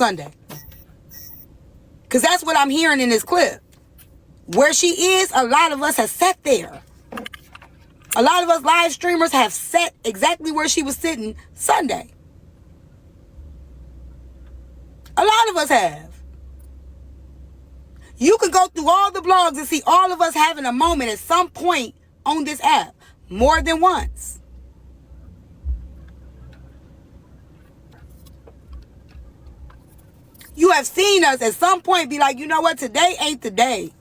Sunday. Because that's what I'm hearing in this clip. Where she is, a lot of us have sat there. A lot of us live streamers have sat exactly where she was sitting Sunday. A lot of us have. You can go through all the blogs and see all of us having a moment at some point on this app. More than once. You have seen us at some point be like, you know what? Today ain't the day.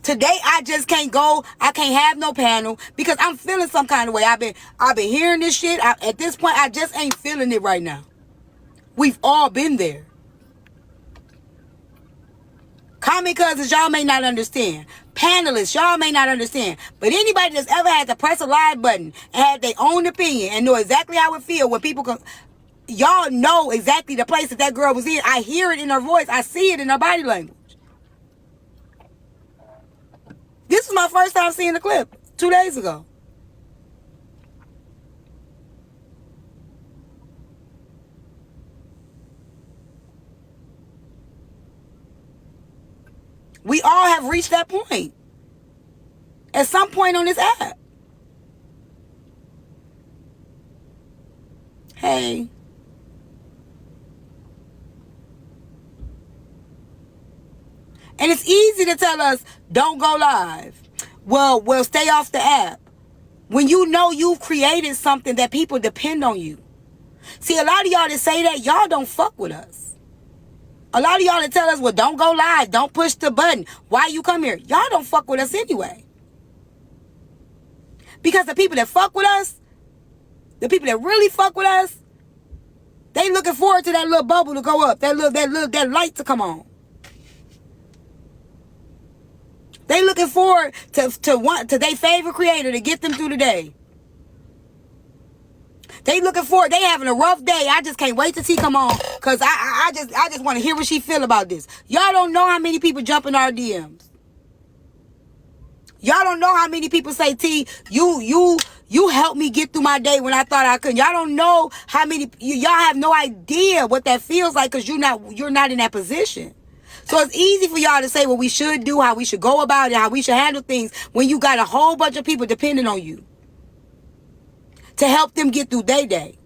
Today I just can't go. I can't have no panel because I'm feeling some kind of way. I've been hearing this shit. At this point, I just ain't feeling it right now. We've all been there. Comment cousins, y'all may not understand. Panelists, y'all may not understand. But anybody that's ever had to press a live button and had their own opinion and know exactly how it feel when people come, y'all know exactly the place that girl was in. I hear it in her voice. I see it in her body language. This was my first time seeing the clip 2 days ago. We all have reached that point. At some point on this app. Hey. And it's easy to tell us, don't go live. Well, stay off the app. When you know you've created something that people depend on you. See, a lot of y'all that say that, y'all don't fuck with us. A lot of y'all that tell us, well, don't go live. Don't push the button. Why you come here? Y'all don't fuck with us anyway. Because the people that fuck with us, the people that really fuck with us, they looking forward to that little bubble to go up. That light to come on. They looking forward to their favorite creator to get them through the day. They looking forward. They having a rough day. I just can't wait to see come on. Cause I just want to hear what she feel about this. Y'all don't know how many people jump in our DMs. Y'all don't know how many people say, T, you helped me get through my day when I thought I couldn't. Y'all don't know how many, y'all have no idea what that feels like because you're not in that position. So it's easy for y'all to say what we should do, how we should go about it, how we should handle things when you got a whole bunch of people depending on you to help them get through their day.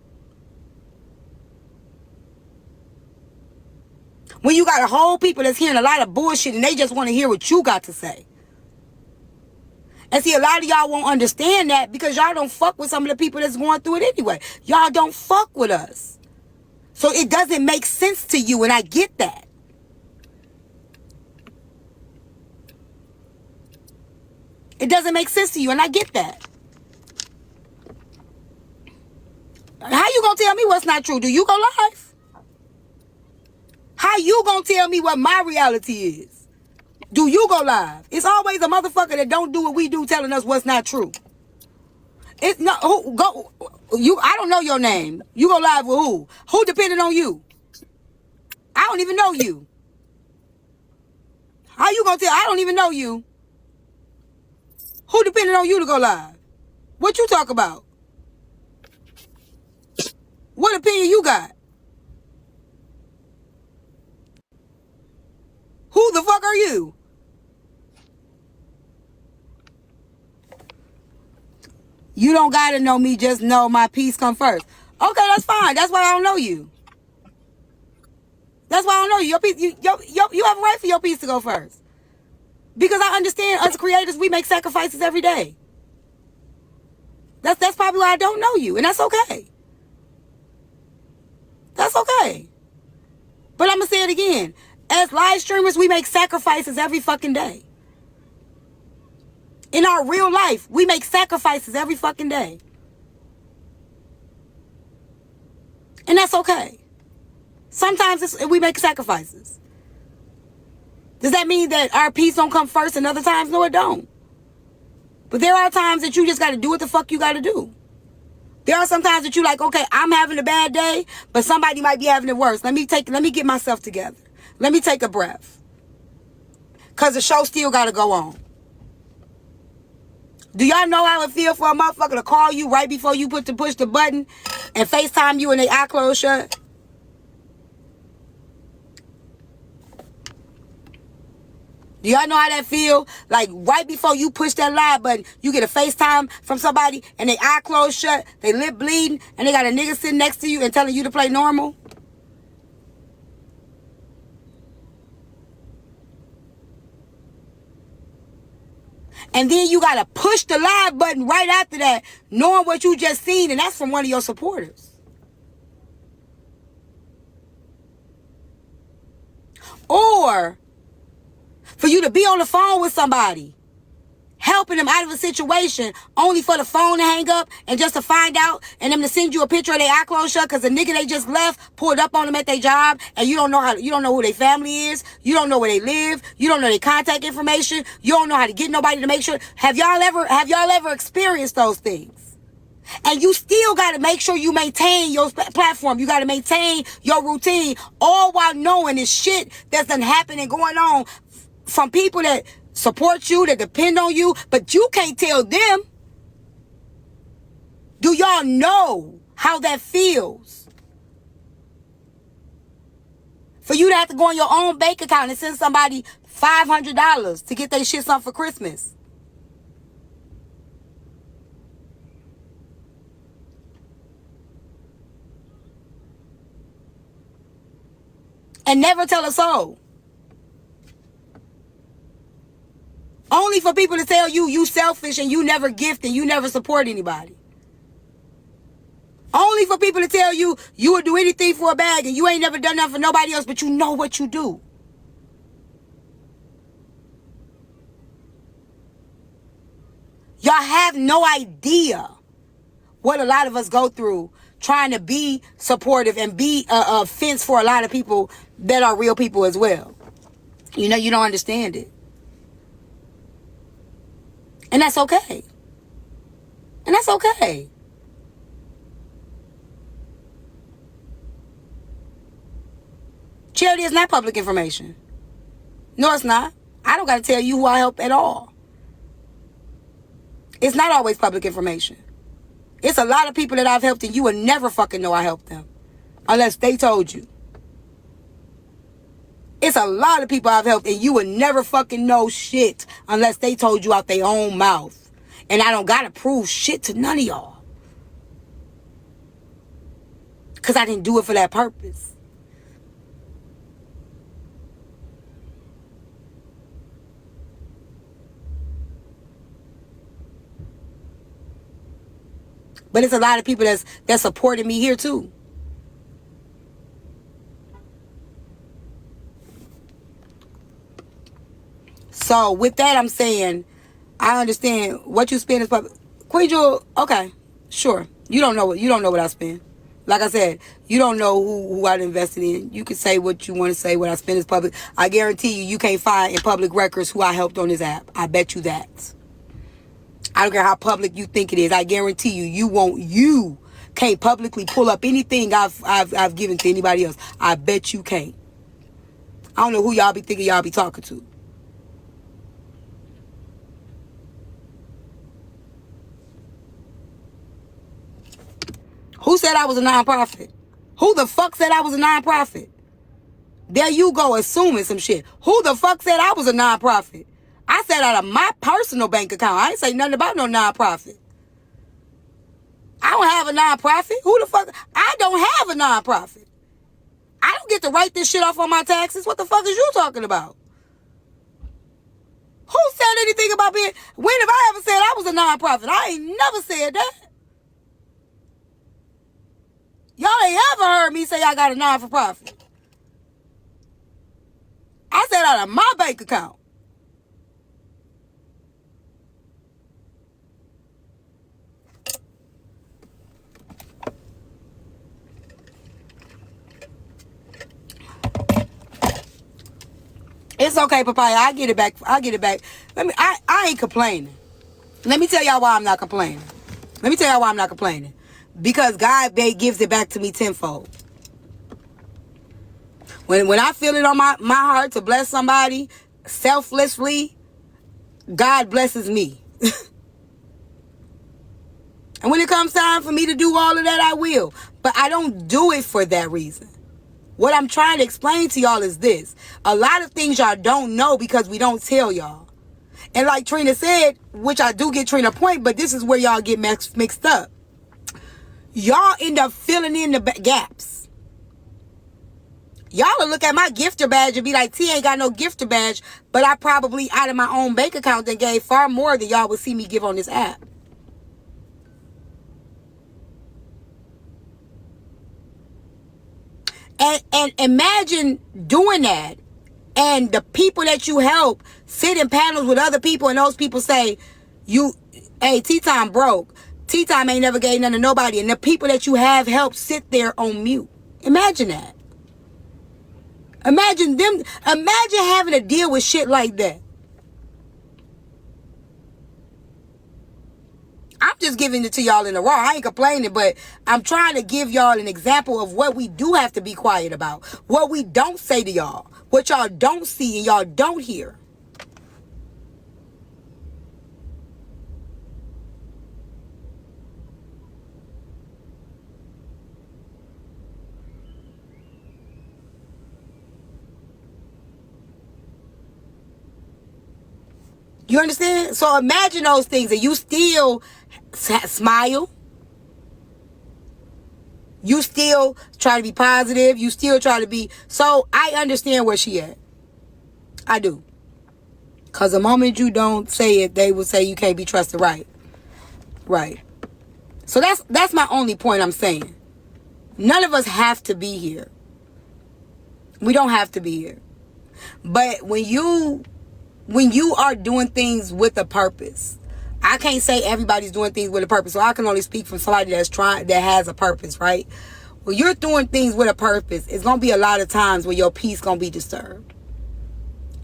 When you got a whole people that's hearing a lot of bullshit and they just want to hear what you got to say. And see, a lot of y'all won't understand that because y'all don't fuck with some of the people that's going through it anyway. Y'all don't fuck with us. So it doesn't make sense to you, and I get that. It doesn't make sense to you, and I get that. How you gonna tell me what's not true? Do you go live? How you gonna tell me what my reality is? Do you go live? It's always a motherfucker that don't do what we do telling us what's not true. It's not who go you. I don't know your name. You go live with who? Who depended on you? I don't even know you. How you gonna tell? I don't even know you. Who depended on you to go live? What you talk about? What opinion you got? Who the fuck are you? You don't gotta know me, just know my peace come first. Okay, that's fine. That's why I don't know you. That's why I don't know you. Your peace, you have a right for your peace to go first. Because I understand us creators, we make sacrifices every day. That's probably why I don't know you. And that's okay. That's okay. But I'm going to say it again. As live streamers, we make sacrifices every fucking day. In our real life, we make sacrifices every fucking day. And that's okay. Sometimes we make sacrifices. Does that mean that our peace don't come first and other times? No, it don't. But there are times that you just got to do what the fuck you got to do. There are some times that you like, okay, I'm having a bad day, but somebody might be having it worse. Let me get myself together. Let me take a breath. Because the show still got to go on. Do y'all know how it feel for a motherfucker to call you right before you push the button and FaceTime you and they eye closed shut? Do y'all know how that feel? Like right before you push that live button, you get a FaceTime from somebody and they eye closed shut, they lip bleeding, and they got a nigga sitting next to you and telling you to play normal? And then you gotta push the live button right after that, knowing what you just seen, and that's from one of your supporters. Or for you to be on the phone with somebody, helping them out of a situation, only for the phone to hang up and just to find out and them to send you a picture of their eye closed shut because the nigga they just left pulled up on them at their job, and you don't know who their family is, you don't know where they live, you don't know their contact information, you don't know how to get nobody to make sure. Have y'all ever experienced those things? And you still got to make sure you maintain your platform. You got to maintain your routine, all while knowing this shit that's done happening and going on from people that support you, that depend on you, but you can't tell them. Do y'all know how that feels? For you to have to go on your own bank account and send somebody $500 to get their shit something for Christmas. And never tell a soul. Only for people to tell you you selfish and you never gift and you never support anybody. Only for people to tell you you would do anything for a bag and you ain't never done nothing for nobody else, but you know what you do. Y'all have no idea what a lot of us go through trying to be supportive and be a fence for a lot of people that are real people as well. You know, you don't understand it. And that's okay. And that's okay. Charity is not public information. No, it's not. I don't got to tell you who I help at all. It's not always public information. It's a lot of people that I've helped and you would never fucking know I helped them. Unless they told you. It's a lot of people I've helped and you would never fucking know shit unless they told you out their own mouth. And I don't gotta prove shit to none of y'all. Because I didn't do it for that purpose. But it's a lot of people that's supporting me here too. So with that, I'm saying, I understand what you spend is public. Queen Jewel, okay, sure. You don't know what I spend. Like I said, you don't know who I invested in. You can say what you want to say. What I spend is public. I guarantee you can't find in public records who I helped on this app. I bet you that. I don't care how public you think it is. I guarantee you can't publicly pull up anything I've given to anybody else. I bet you can't. I don't know who y'all be thinking y'all be talking to. Who said I was a nonprofit? Who the fuck said I was a nonprofit? There you go, assuming some shit. Who the fuck said I was a nonprofit? I said out of my personal bank account. I ain't say nothing about no nonprofit. I don't have a nonprofit. Who the fuck? I don't have a nonprofit. I don't get to write this shit off on my taxes. What the fuck is you talking about? Who said anything about being... When have I ever said I was a nonprofit? I ain't never said that. Y'all ain't ever heard me say I got a non-for-profit. I said out of my bank account. It's okay, Papaya. I get it back. I ain't complaining. Let me tell y'all why I'm not complaining. Because God gives it back to me tenfold. When I feel it on my heart to bless somebody selflessly, God blesses me. And when it comes time for me to do all of that, I will. But I don't do it for that reason. What I'm trying to explain to y'all is this. A lot of things y'all don't know because we don't tell y'all. And like Trina said, which I do get Trina point, but this is where y'all get mixed up. Y'all end up filling in the gaps. Y'all will look at my gifter badge and be like, T ain't got no gifter badge, but I probably out of my own bank account that gave far more than y'all would see me give on this app. And imagine doing that, and the people that you help sit in panels with other people, and those people say, hey, T-Time broke. T-Time ain't never gave nothing to nobody. And the people that you have helped sit there on mute. Imagine that. Imagine having to deal with shit like that. I'm just giving it to y'all in the raw. I ain't complaining, but I'm trying to give y'all an example of what we do have to be quiet about. What we don't say to y'all. What y'all don't see and y'all don't hear. You understand? So imagine those things and you still smile. You still try to be positive. You still try to be... So I understand where she at. I do. Because the moment you don't say it, they will say you can't be trusted. Right. Right. So that's my only point I'm saying. None of us have to be here. We don't have to be here. But when you are doing things with a purpose, I can't say everybody's doing things with a purpose, so I can only speak from somebody that has a purpose, right? When you're doing things with a purpose, it's gonna be a lot of times where your peace gonna be disturbed.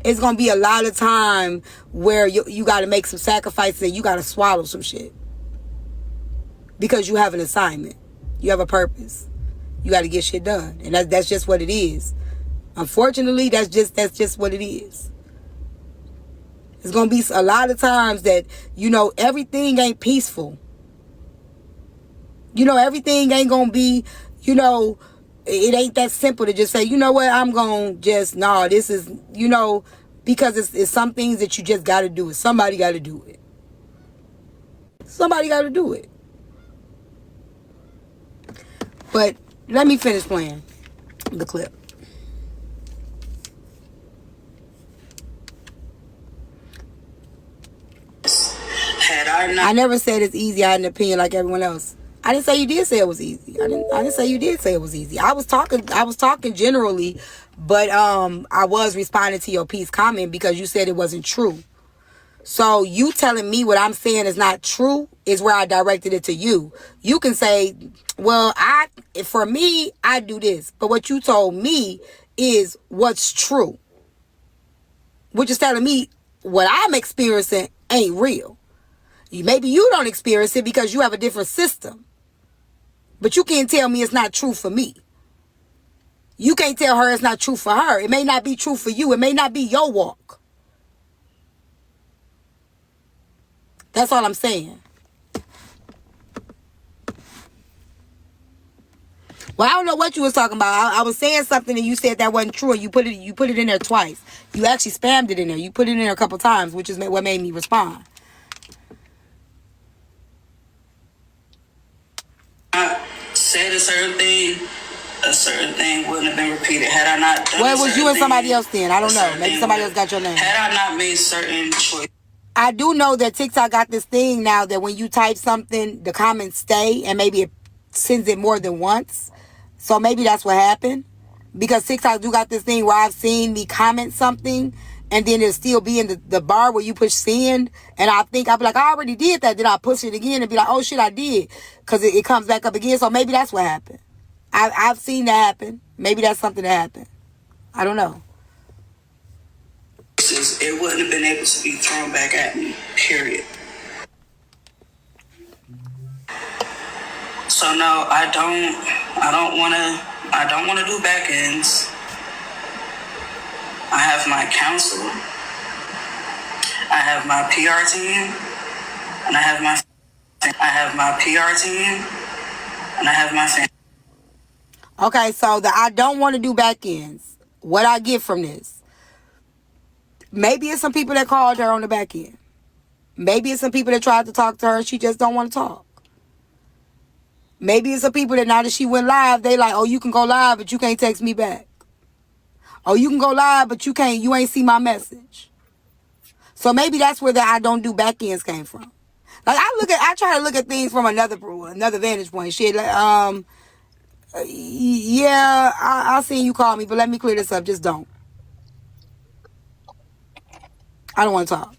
It's gonna be a lot of time where you gotta make some sacrifices and you gotta swallow some shit. Because you have an assignment. You have a purpose. You gotta get shit done. And that's just what it is. Unfortunately, that's just what it is. It's going to be a lot of times that, everything ain't peaceful. Everything ain't going to be, it ain't that simple to just say, you know what, I'm going to just, this is, because it's some things that you just got to do it. Somebody got to do it. Somebody got to do it. But let me finish playing the clip. I never said it's easy. I had an opinion like everyone else. I didn't say you did say it was easy. I didn't say you did say it was easy. I was talking generally, but I was responding to your piece comment because you said it wasn't true. So you telling me what I'm saying is not true is where I directed it to you. You can say, well, for me, I do this. But what you told me is what's true. Which is telling me what I'm experiencing ain't real. Maybe you don't experience it because you have a different system. But you can't tell me it's not true for me. You can't tell her it's not true for her. It may not be true for you. It may not be your walk. That's all I'm saying. Well, I don't know what you was talking about. I was saying something and you said that wasn't true, and you put it in there twice. You actually spammed it in there. You put it in there a couple times, which is what made me respond. I said a certain thing wouldn't have been repeated had I not done. Well, it was you and somebody else then. I don't know. Maybe somebody else got your name. Had I not made certain choices. I do know that TikTok got this thing now that when you type something, the comments stay, and maybe it sends it more than once. So maybe that's what happened. Because TikTok do got this thing where I've seen me comment something, and then it'll still be in the bar where you push send. And I'll be like, I already did that. Then I'll push it again and be like, oh shit, I did. Because it comes back up again. So maybe that's what happened. I've seen that happen. Maybe that's something that happened. I don't know. It wouldn't have been able to be thrown back at me, period. So no, I don't want to do back ends. I have my counselor. I have my PR team, and I have my PR team, and I have my family. Okay, so the I don't want to do back ends. What I get from this. Maybe it's some people that called her on the back end. Maybe it's some people that tried to talk to her. She just don't want to talk. Maybe it's some people that now that she went live, they like, oh, you can go live, but you can't text me back. Oh, you can go live, but you ain't see my message. So maybe that's where the I don't do back ends came from. Like I try to look at things from another vantage point. Shit, like, yeah, I'll see you call me, but let me clear this up. Just don't. I don't want to talk.